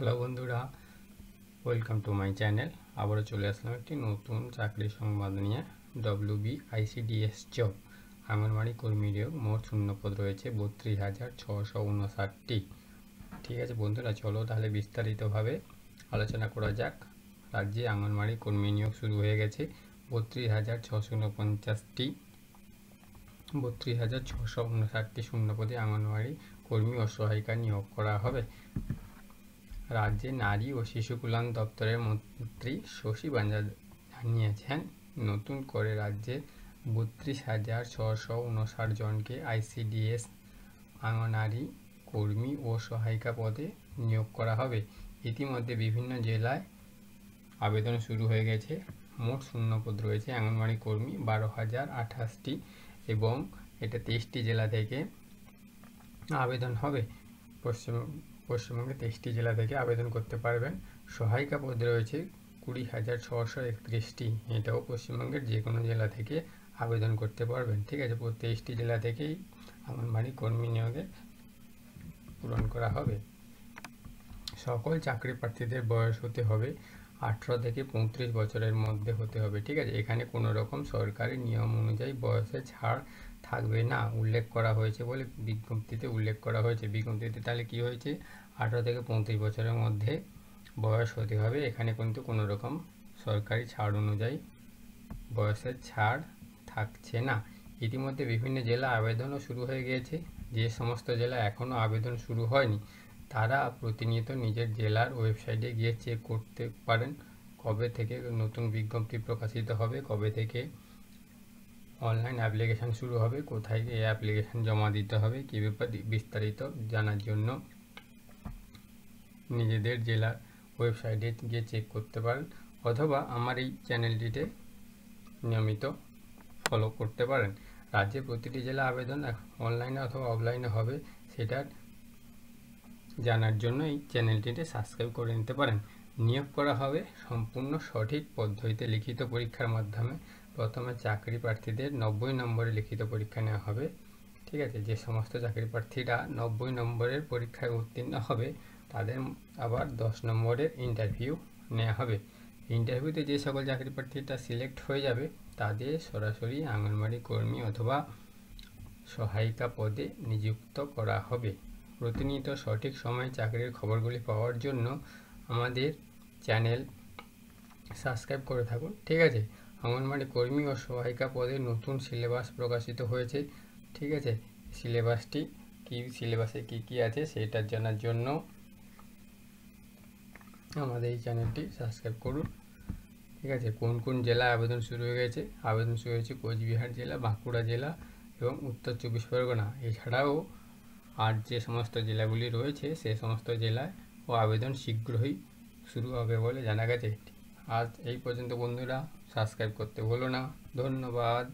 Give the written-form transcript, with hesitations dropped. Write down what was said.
Hello বন্ধুরা, welcome to my channel. আবারও চলে আসলাম একটি নতুন চাকরির সংবাদ নিয়ে। WBICDS জব আঙ্গনওয়াড়ি কর্মী নিয়োগ, মোট শূন্যপদ রয়েছে 32,659টি। ঠিক আছে বন্ধুরা, চলো তাহলে বিস্তারিতভাবে আলোচনা করা যাক। রাজ্যে আঙ্গনওয়াড়ি কর্মী নিয়োগ শুরু হয়ে গেছে। 32,659টি শূন্যপদে আঙ্গনওয়াড়ি কর্মী ও সহায়িকা নিয়োগ করা হবে। রাজ্যে নারী ও শিশু কল্যাণ দপ্তরের মন্ত্রী শশী বাঞ্জা জানিয়েছেন, নতুন করে রাজ্যে 32,659 জনকে ICDS আঙ্গনওয়াড়ি কর্মী ও সহায়িকা পদে নিয়োগ করা হবে। ইতিমধ্যে বিভিন্ন জেলায় আবেদন শুরু হয়ে গেছে। মোট শূন্যপদ রয়েছে আঙ্গনওয়াড়ি কর্মী 12,028টি এবং এটা 23টি জেলা থেকে আবেদন হবে। পশ্চিমবঙ্গে 23টি জেলা থেকে আবেদন করতে পারবেন। সহায়িকা পদ রয়েছে 20,631টি, এটাও পশ্চিমবঙ্গের যে কোনো জেলা থেকে আবেদন করতে পারবেন। ঠিক আছে, 23টি জেলা থেকেই আঙ্গনওয়াড়ি কর্মী নিয়োগে পূরণ করা হবে। সকল চাকরি প্রার্থীদের বয়স হতে হবে 18 থেকে 35 বছরের মধ্যে হতে হবে। ঠিক আছে, এখানে কোনো রকম সরকারি নিয়ম অনুযায়ী বয়সে ছাড় থাকবে না, উল্লেখ করা হয়েছে বলে বিজ্ঞপ্তিতে উল্লেখ করা হয়েছে। বিজ্ঞপ্তিতে তাহলে কি হয়েছে, 18 থেকে 35 বছরের মধ্যে বয়স হতে হবে। এখানে কিন্তু কোনো রকম সরকারি ছাড় অনুযায়ী বয়সের ছাড় থাকছে না। ইতিমধ্যে বিভিন্ন জেলা আবেদনও শুরু হয়ে গিয়েছে। যে সমস্ত জেলা এখনও আবেদন শুরু হয়নি তারা প্রতিনিয়ত নিজের জেলার ওয়েবসাইটে গিয়ে চেক করতে পারেন কবে থেকে নতুন বিজ্ঞপ্তি প্রকাশিত হবে, কবে থেকে অনলাইন অ্যাপ্লিকেশান শুরু হবে, কোথায় গিয়ে অ্যাপ্লিকেশান জমা দিতে হবে, কী ব্যাপারে বিস্তারিত জানার জন্য নিজেদের জেলার ওয়েবসাইটে গিয়ে চেক করতে পারেন, অথবা আমার এই চ্যানেলটিতে নিয়মিত ফলো করতে পারেন। রাজ্যে প্রতিটি জেলা আবেদন অনলাইনে অথবা অফলাইনে হবে, সেটা জানার জন্য এই চ্যানেলটিতে সাবস্ক্রাইব করে নিতে পারেন। নিয়োগ করা হবে সম্পূর্ণ সঠিক পদ্ধতিতে লিখিত পরীক্ষার মাধ্যমে। প্রথমে চাকরি প্রার্থীদের 90 নম্বরে লিখিত পরীক্ষা নেওয়া হবে। ঠিক আছে, যে সমস্ত চাকরি প্রার্থীরা 90 নম্বরের পরীক্ষায় উত্তীর্ণ হবে তাদের আবার 10 নম্বরের ইন্টারভিউ নেওয়া হবে। ইন্টারভিউতে যে সকল চাকরি প্রার্থীরা সিলেক্ট হয়ে যাবে তাদের সরাসরি আঙ্গনওয়াড়ি কর্মী অথবা সহায়িকা পদে নিযুক্ত করা হবে। প্রতিনিয়ত সঠিক সময়ে চাকরির খবরগুলি পাওয়ার জন্য আমাদের চ্যানেল সাবস্ক্রাইব করে থাকুন। ঠিক আছে, অঙ্গনওয়াড়ি কর্মী ও সহায়িকা পদে নতুন সিলেবাস প্রকাশিত হয়েছে। ঠিক আছে, সিলেবাসটি সিলেবাসে কী আছে সেটা জানার জন্য আমাদের এই চ্যানেলটি সাবস্ক্রাইব করুন। ঠিক আছে, কোন কোন জেলায় আবেদন শুরু হয়ে গেছে, আবেদন শুরু হয়েছে কোচবিহার জেলা, বাঁকুড়া জেলা এবং উত্তর 24 পরগনা। এছাড়াও আর যে সমস্ত জেলাগুলি রয়েছে সে সমস্ত জেলায় আবেদন শীঘ্রই শুরু হবে বলে জানা গেছে। আজ এই পর্যন্ত বন্ধুরা, সাবস্ক্রাইব করতে ভুলো না। ধন্যবাদ।